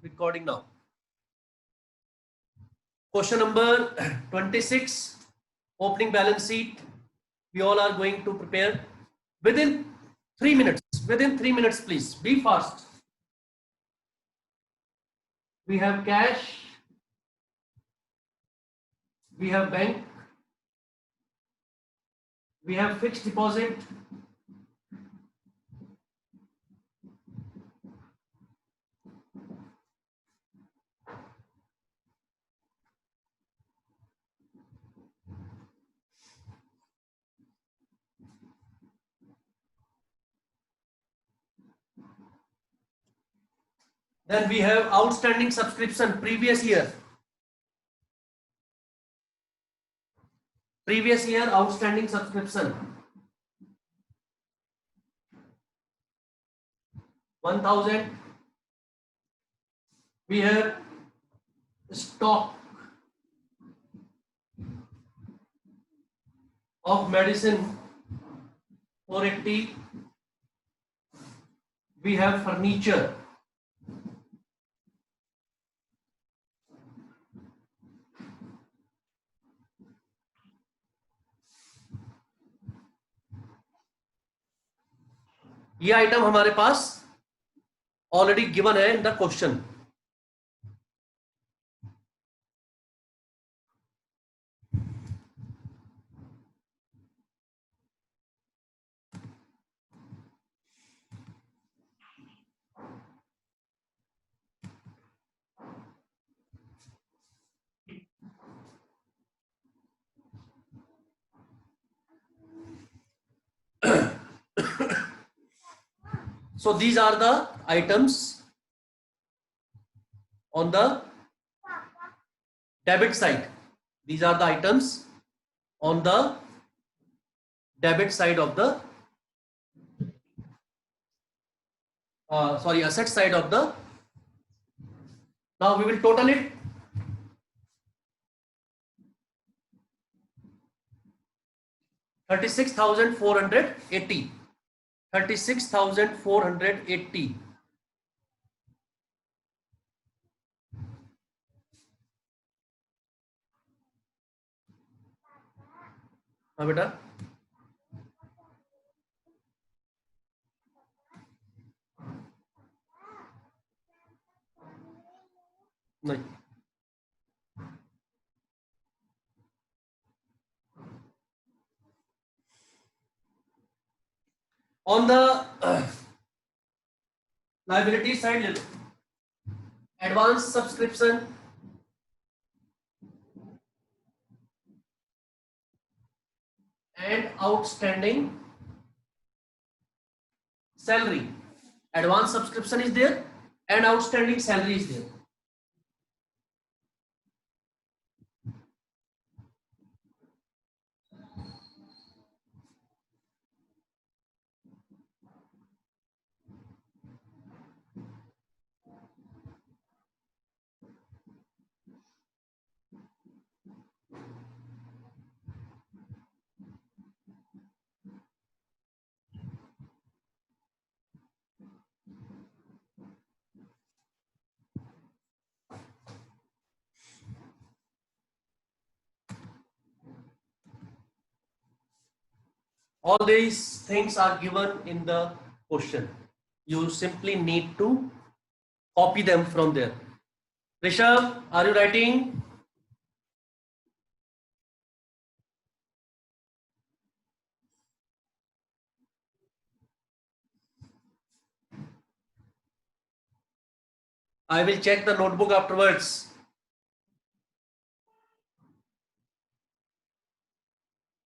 recording now. Question number 26, opening balance sheet. We all are going to prepare within 3 minutes. Within 3 minutes, please be fast. We have cash, we have bank, we have fixed deposit, then we have outstanding subscription previous year. Previous year outstanding subscription 1000. We have stock of medicine 480. We have furniture ये item हमारे पास already given है in the question. So these are the items on the debit side. These are the items on the debit side of the asset side of the. Now we will total it. $36,480. 36,480. हाँ बेटा नहीं. On the liability side, advance subscription, and outstanding salary. Advance subscription is there and outstanding salary is there. All these things are given in the question. You simply need to copy them from there. Rishabh, are you writing? I will check the notebook afterwards.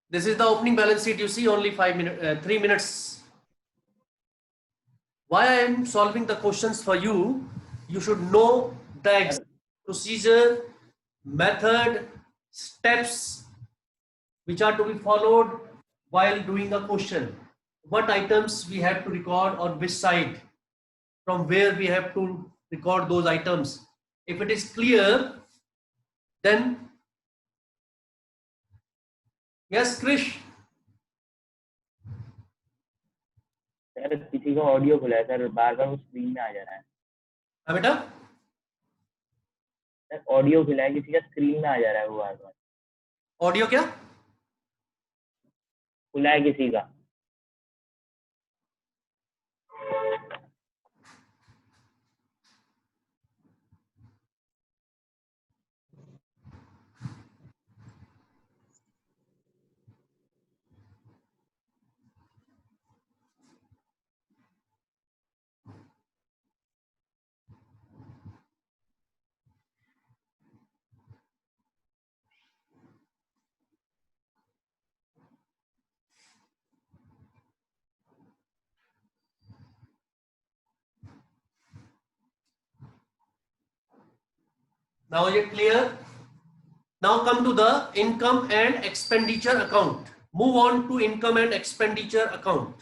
This is the opening balance sheet. You see, only 3 minutes. Why I am solving the questions for you? You should know the exact procedure, method, steps which are to be followed while doing a question. What items we have to record on which side, from where we have to record those items. If it is clear, then yes, Krish. Sir किसी का audio खुला है sir, बार बार वो screen में आ जा रहा है. हाँ बेटा ऑडियो खुला है, किसी का स्क्रीन में आ जा रहा है वो बार बार। ऑडियो क्या खुला है किसी का। now? Is it clear? Now come to the income and expenditure account. Move on to income and expenditure account.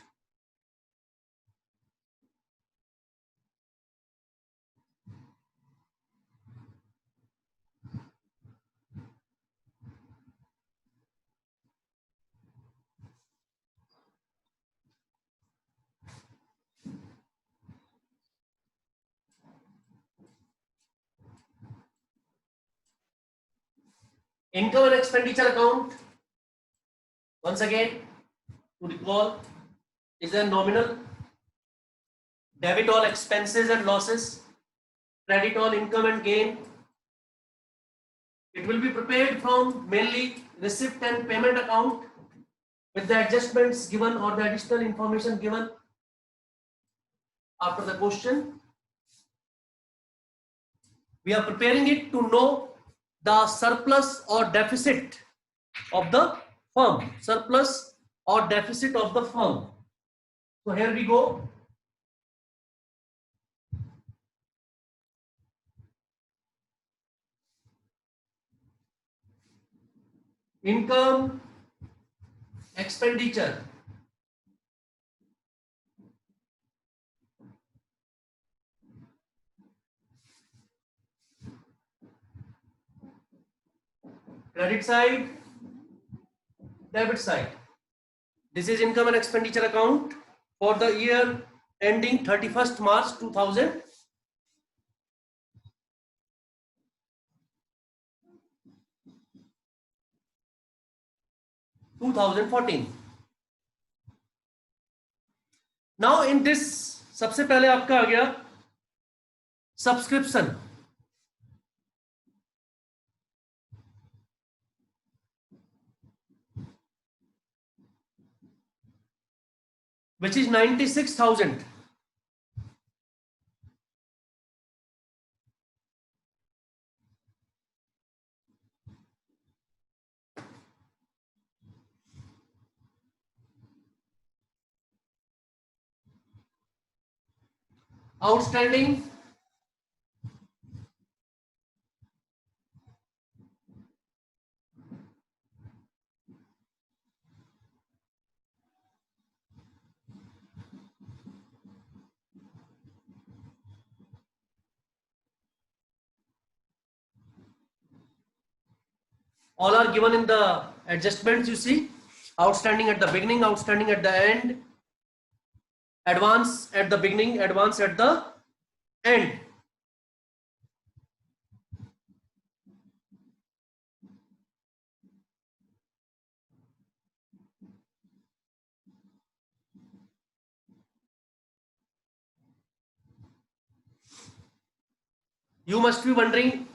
Income and expenditure account, once again, to recall, is a nominal. Debit all expenses and losses, credit all income and gain. It will be prepared from mainly receipt and payment account with the adjustments given or the additional information given after the question. We are preparing it to know the surplus or deficit of the firm. Surplus or deficit of the firm. So here we go. Income, expenditure. Credit side, debit side. This is income and expenditure account for the year ending 31st March 2014. Now in this, सबसे पहले आपका आ गया subscription, which is 96,000. Outstanding, all are given in the adjustments. You see, outstanding at the beginning, outstanding at the end, advance at the beginning, advance at the end. You must be wondering,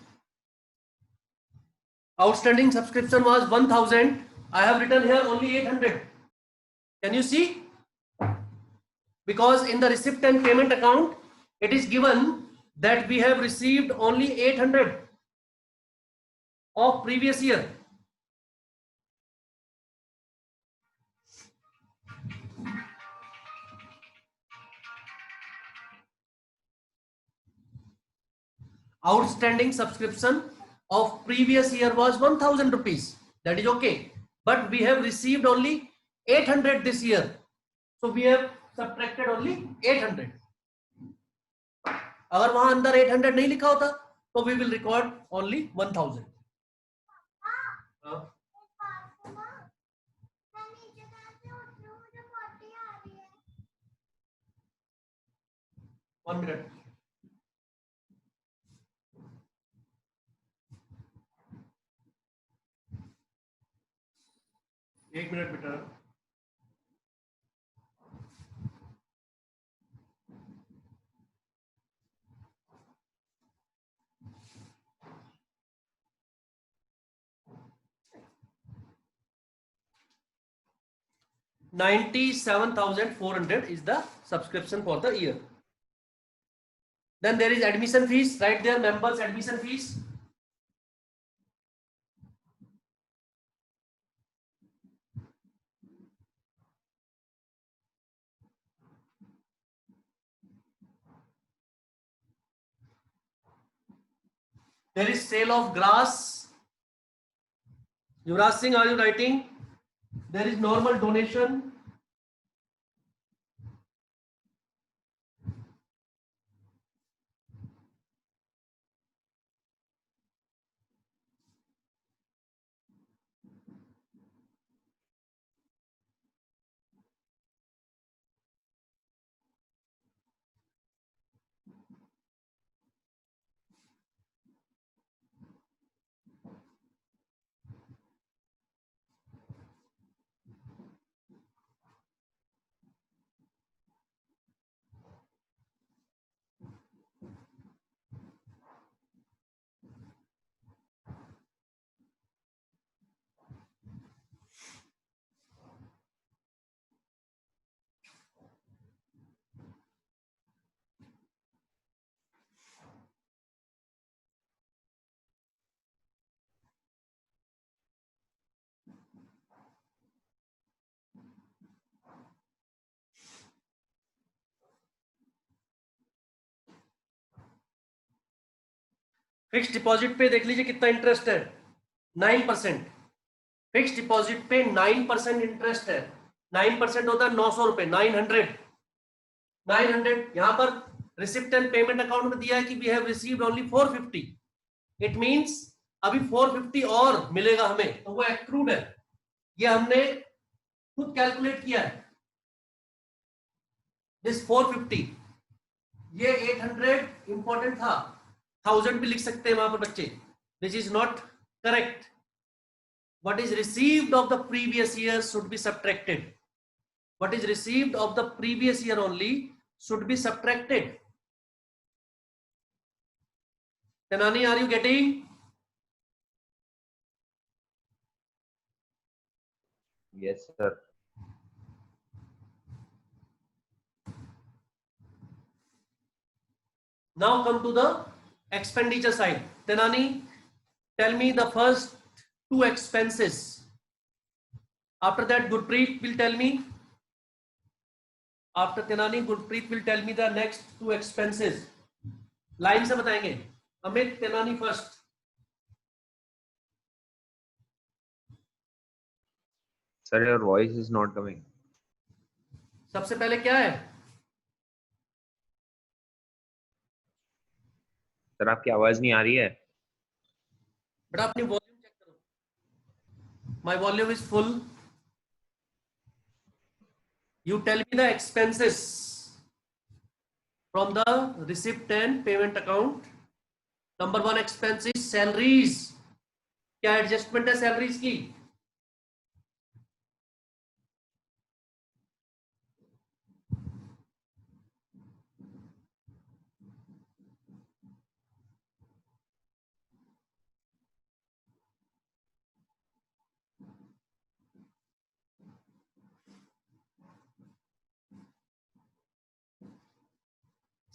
outstanding subscription was 1,000. I have written here only 800. Can you see? Because in the receipt and payment account, it is given that we have received only 800 of previous year. Outstanding subscription of previous year was 1,000 rupees. That is okay. But we have received only 800 this year. So we have subtracted only 800. अगर वहां अंदर 800 नहीं लिखा होता तो we will record only 1,000. One minute. एक minute बेटा. $97,400 is the subscription for the year. Then there is admission fees, right there, members admission fees. There is sale of grass. Yuvraj Singh, are you writing? There is normal donation. Fix deposit पे देख लीजिए कितना interest है, 9%. Fix deposit पे 9% interest है. 9% होता है 900 रुपए, 900. यहां पर रिसिप्ट एंड पेमेंट अकाउंट में दिया है कि we have received only 450. It means अभी 450 और मिलेगा हमें, तो वो एक्रूड है. ये हमने खुद कैलकुलेट किया है. दिस 450, ये 800 इंपॉर्टेंट था, 1000 भी लिख सकते हैं वहां पर बच्चे. This is not correct. What is received of the previous year should be subtracted. What is received of the previous year only should be subtracted. Tenani, are you getting? Yes, sir. Now come to the expenditure side. Tenani, tell me the first two expenses. After that, Gurpreet will tell me. After Tenani, Gurpreet will tell me the next two expenses. Line से बताएंगे. अमित, तेनानी first. Sir, your voice is not coming. सबसे पहले क्या है? Sir आपकी आवाज नहीं आ रही है. बेटा अपनी वॉल्यूम चेक करो. My volume is full. You tell me the expenses from the receipt and payment account. Number one expense is salaries. क्या एडजस्टमेंट है सैलरीज की?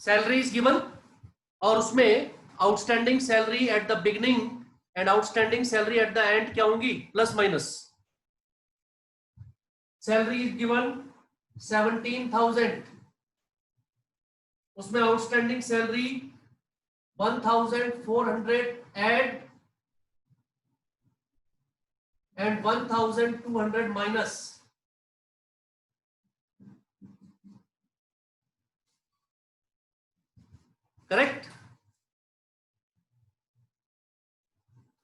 सैलरी इज गिवन और उसमें outstanding salary at the beginning and outstanding salary at the end क्या होंगी? Plus minus. Salary is given 17,000. उसमें outstanding salary 1,400 add and 1,200 minus. Correct?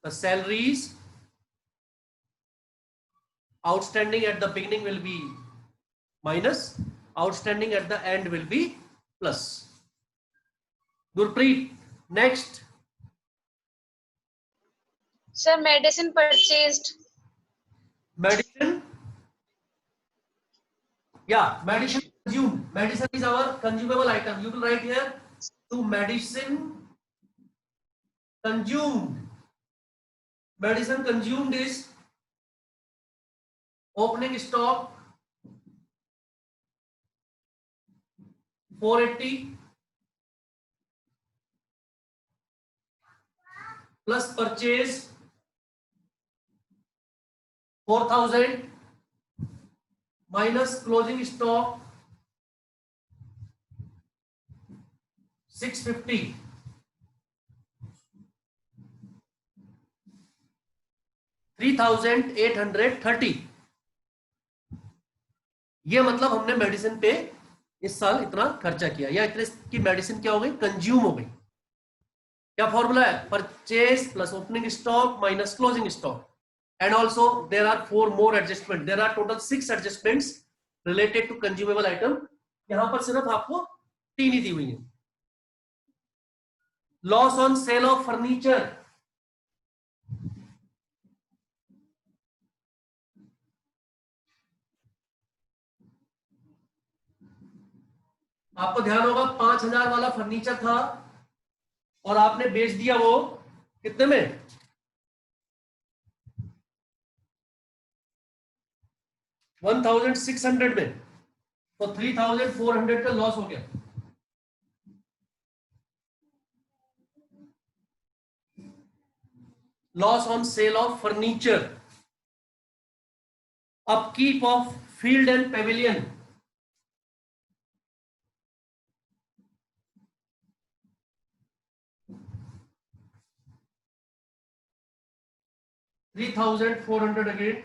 The salaries outstanding at the beginning will be minus, outstanding at the end will be plus. Gurpreet, next. Sir, medicine purchased. Medicine Yeah, medicine consumed. Medicine is our consumable item. You will write here to medicine consumed. Medicine consumed is opening stock 480 plus purchase 4000 minus closing stock 650 3830। ये मतलब हमने medicine पे इस साल इतना खर्चा किया, या इतने की मेडिसिन क्या हो गई, कंज्यूम हो गई। क्या फॉर्मूला है, purchase plus opening stock minus closing stock. And also there are 4 more adjustment, there are total 6 adjustments related to consumable item. यहां पर सिर्फ आपको 3 ही दी हुई है। Loss on sale of furniture, आपको ध्यान होगा 5000 वाला फर्नीचर था और आपने बेच दिया वो कितने में, 1600 में, तो 3400 का लॉस हो गया। Loss on sale of furniture. Upkeep of field and Pavilion, $3,400 again.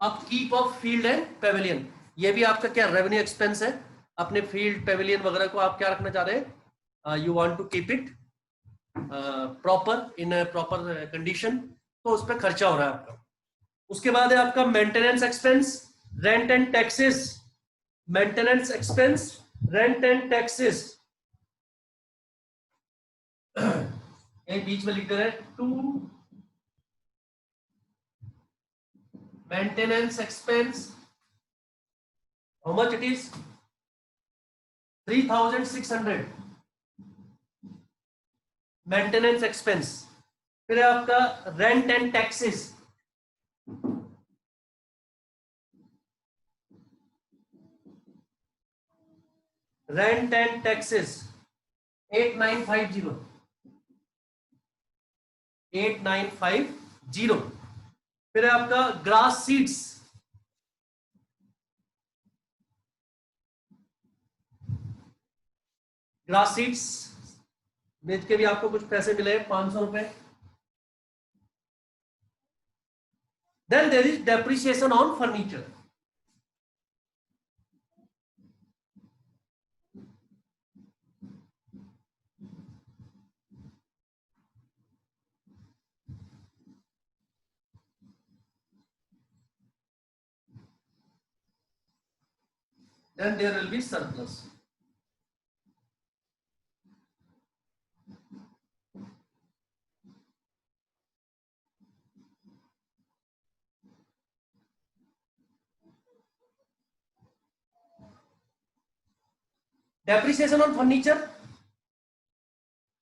Upkeep of field and Pavilion, ये भी आपका क्या रेवेन्यू एक्सपेंस है। अपने फील्ड पेविलियन वगैरह को आप क्या रखना चाह रहे हैं, you want to keep it proper in proper condition, तो उस पर खर्चा हो रहा है आपका। उसके बाद है आपका maintenance expense, rent and taxes. Maintenance expense, rent and taxes, एक बीच में लिख दे रहे हैं, to maintenance expense, how much it is, 3600 maintenance expense. फिर है आपका rent and taxes, rent and taxes 8950 8950। फिर है आपका ग्रास सीड्स, ग्रास सीड्स बेच के भी आपको कुछ पैसे मिले 500 रुपए। Then there is depreciation on furniture, then there will be surplus. Depreciation on furniture,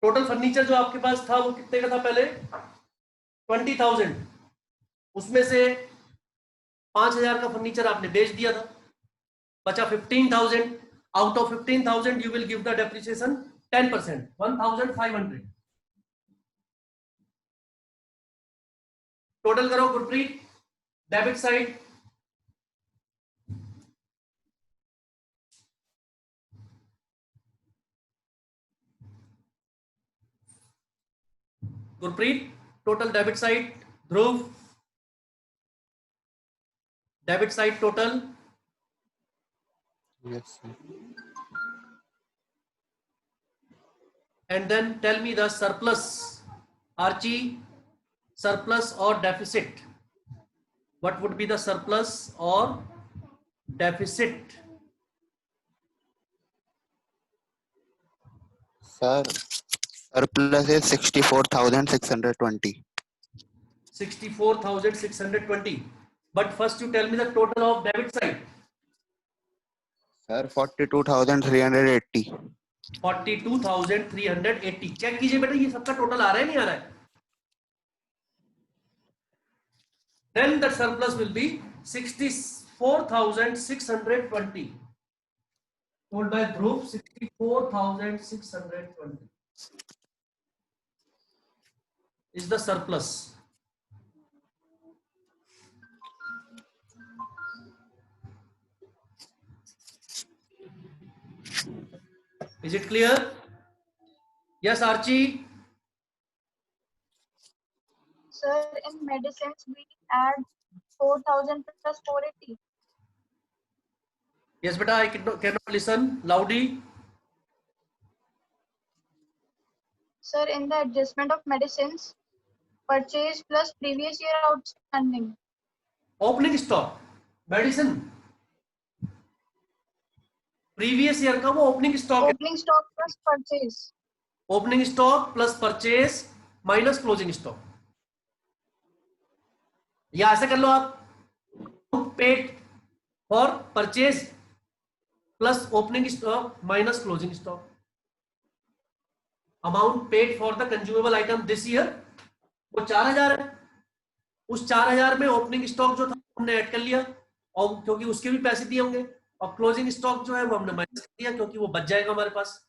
total furniture जो आपके पास था वो कितने का था पहले, 20,000। उसमें से 5000 का फर्नीचर आपने बेच दिया था, बचा 15,000। Out of 15,000 you will give the depreciation 10%, 1,500। Total करो Gurpreet, debit side Gurpreet, total debit side, Dhruv debit side total, Yes, sir. and then tell me the surplus. Archie, surplus or deficit, what would be the surplus or deficit? Sir, surplus is 64,620. 64,620, But first you tell me the total of debit side. Sir, 42,380. 42,380. Check कीजिए बेटा ये सबका total आ रहा है नहीं आ रहा है. Then the surplus will be 64,620. Told by Dhruv 64,620 is the surplus. Is it clear? Yes, Archie. Sir, in medicines we add 4,000 plus 480. Yes, beta, I cannot listen loudly. Sir, in the adjustment of medicines, purchase plus previous year outstanding. Opening stock, medicine. Previous year का वो opening stock है. Opening stock plus purchase. Opening stock plus purchase minus closing stock. या ऐसे कर लो आप. Paid for purchase plus opening stock minus closing stock. Amount paid for the consumable item this year वो 4,000 है. उस 4,000 में ओपनिंग स्टॉक जो था हमने ऐड कर लिया और क्योंकि उसके भी पैसे दिए होंगे और क्लोजिंग स्टॉक जो है वो हमने माइनस कर दिया क्योंकि वो बच जाएगा हमारे पास.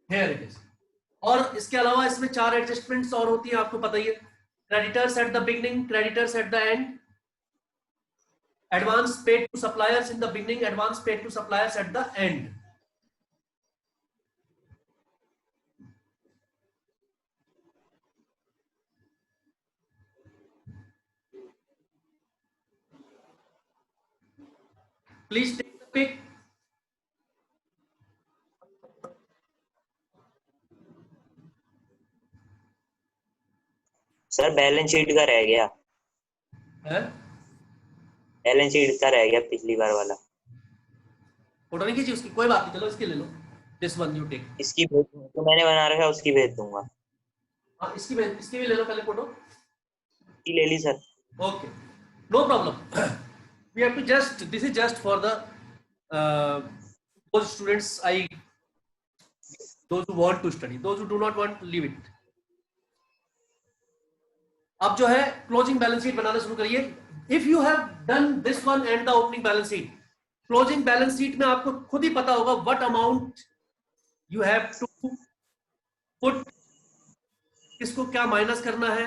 Here it is. और इसके अलावा इसमें 4 एडजस्टमेंट्स और होती है आपको पता ही है. Creditors at the beginning, creditors at the end, advance paid to suppliers in the beginning, advance paid to suppliers at the end. Please take the pick. Sir balance sheet का रह गया. है बैलेंस शीट का रह गया पिछली बार वाला. Photo नहीं खींची उसकी, कोई बात नहीं, चलो इसकी ले लो. This one you take. इसकी भेज तो मैंने बना रखा है, उसकी भेज दूंगा. हाँ इसकी भी ले लो पहले फोटो. ये ले ली sir. Okay, no problem. We have to just, this is just for the those students, those who want to study, those who do not want, leave it. अब जो है क्लोजिंग बैलेंस शीट बनाना शुरू करिए. If you have done this one and the opening balance sheet, closing balance sheet में आपको खुद ही पता होगा what amount you have to put, किसको क्या माइनस करना है.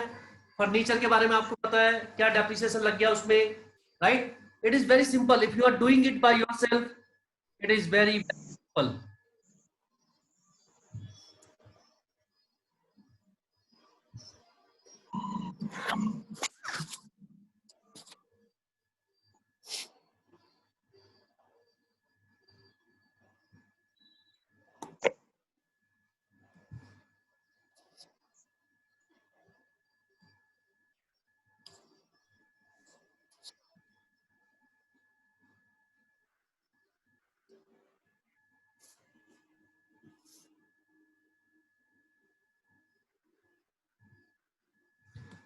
फर्नीचर के बारे में आपको पता है क्या डेप्रिसिएशन लग गया उसमें, right. It is very simple. If you are doing it by yourself, it is very simple.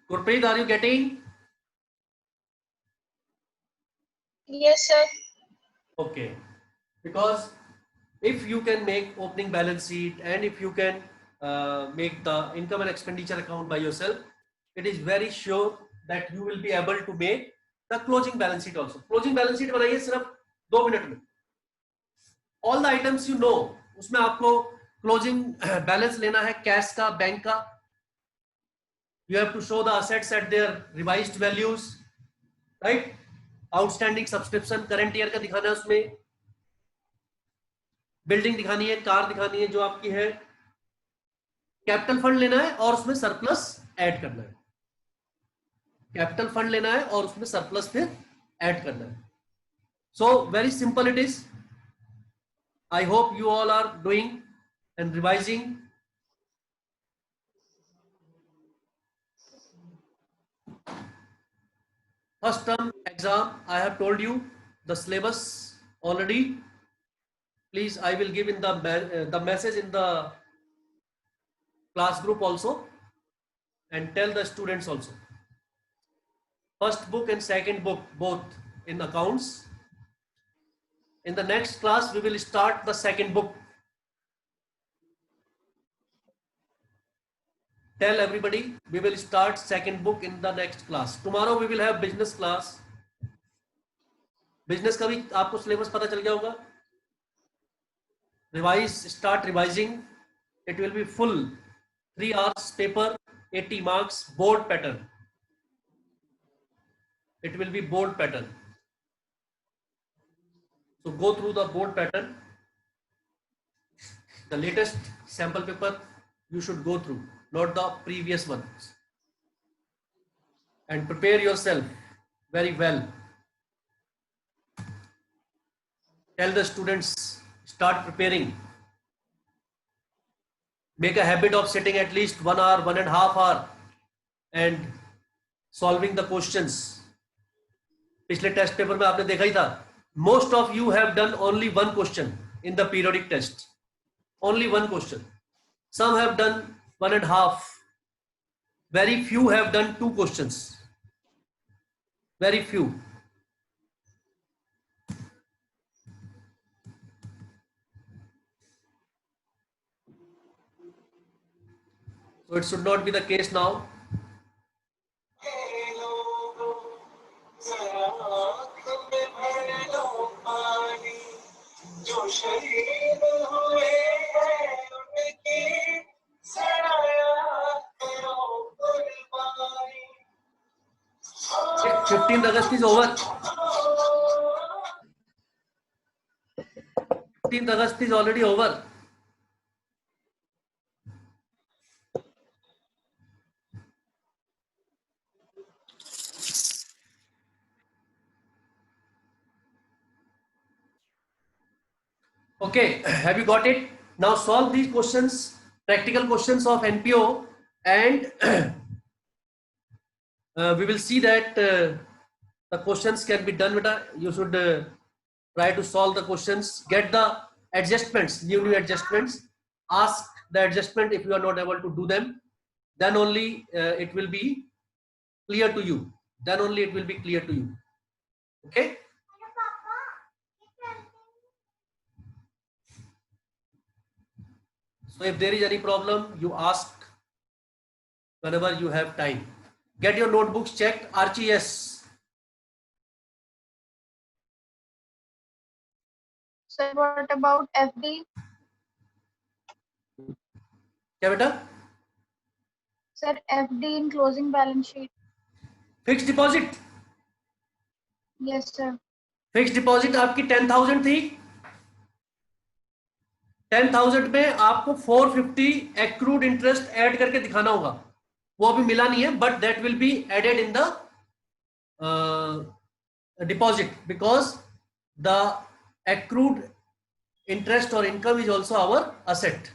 Gurpreet, are you getting? Yes, sir. Okay, because if you can make opening balance sheet and if you can make the income and expenditure account by yourself, it is very sure that you will be able to make the closing balance sheet also. Closing balance sheet बनाइए सिर्फ 2 minute में. All the items you know, उसमें आपको closing balance लेना है cash का, bank का. You have to show the assets at their revised values, right? Outstanding subscription current year का दिखाना है उसमें. बिल्डिंग दिखानी है, कार दिखानी है जो आपकी है. कैपिटल फंड लेना है और उसमें सरप्लस ऐड करना है. कैपिटल फंड लेना है और उसमें सरप्लस फिर ऐड करना है. So very simple it is. I hope you all are doing and revising. First term exam, I have told you the syllabus already. Please, I will give in the message in the class group also and tell the students also. first book and second book, both in accounts. In the next class, we will start the second book. Tell everybody, we will start second book in the next class. Tomorrow we will have business class. Business का भी आपको syllabus पता चल गया होगा. Revise, start revising. It will be full 3 hours paper, 80 marks, board pattern. It will be board pattern. So go through the board pattern. The latest sample paper you should go through, not the previous ones. And prepare yourself very well. Tell the students, start preparing. Make a habit of sitting at least 1 hour, 1.5 hours and solving the questions. पिछले test paper में आपने देखा ही था. Most of you have done only one question in the periodic test. Only one question. Some have done 1.5. Very few have done 2 questions. Very few. So it should not be the case now. Okay, 15th August is over. 15th August is already over. Okay, have you got it? Now solve these questions, practical questions of NPO, and we will see that the questions can be done with you should try to solve the questions, get the adjustments, new adjustments, ask the adjustment if you are not able to do them, then only it will be clear to you. Then only it will be clear to you. Okay? So if there is any problem, you ask whenever you have time. Get your notebooks checked. Archie, yes. Sir, what about FD? क्या बेटा? Sir, FD in closing balance sheet. Fixed deposit. Yes, sir. Fixed deposit आपकी 10,000 थी. 10,000 में आपको 450 accrued interest add करके दिखाना होगा. वो अभी मिला नहीं है, but that will be added in the deposit because the accrued interest or income is also our asset.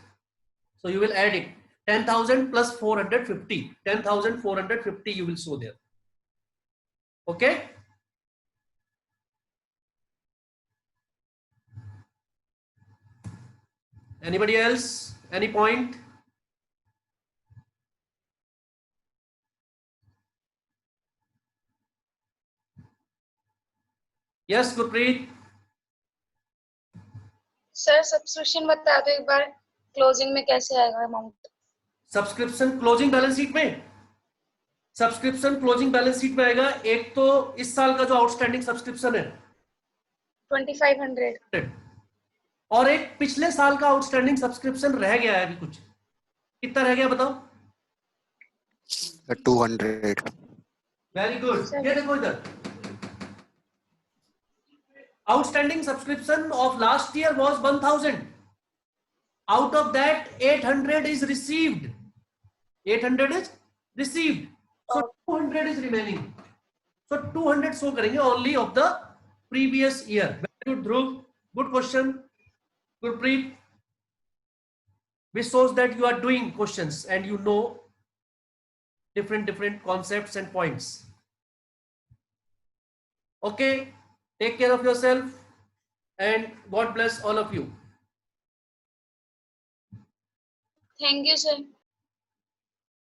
So you will add it. 10,000 plus 450. 10,450 you will show there. Okay? Anybody else? Any point? Yes, Gurpreet. Sir subscription बता दो एक बार, closing में कैसे आएगा amount? Subscription closing balance sheet में, subscription closing balance sheet में आएगा. एक तो इस साल का जो आउटस्टैंडिंग सब्सक्रिप्शन है 2500 और एक पिछले साल का आउटस्टैंडिंग सब्सक्रिप्शन रह गया है अभी. कुछ कितना रह गया बताओ? 200. Very good. ये देखो इधर, outstanding subscription of last year was 1,000. Out of that 800 is received. 800 is received. So 200 is remaining. So 200 show करेंगे only of the previous year. Very good, Dhruv. Good question. Gurpreet. Which shows that you are doing questions and you know different concepts and points. Okay. Take care of yourself and God bless all of you. Thank you sir.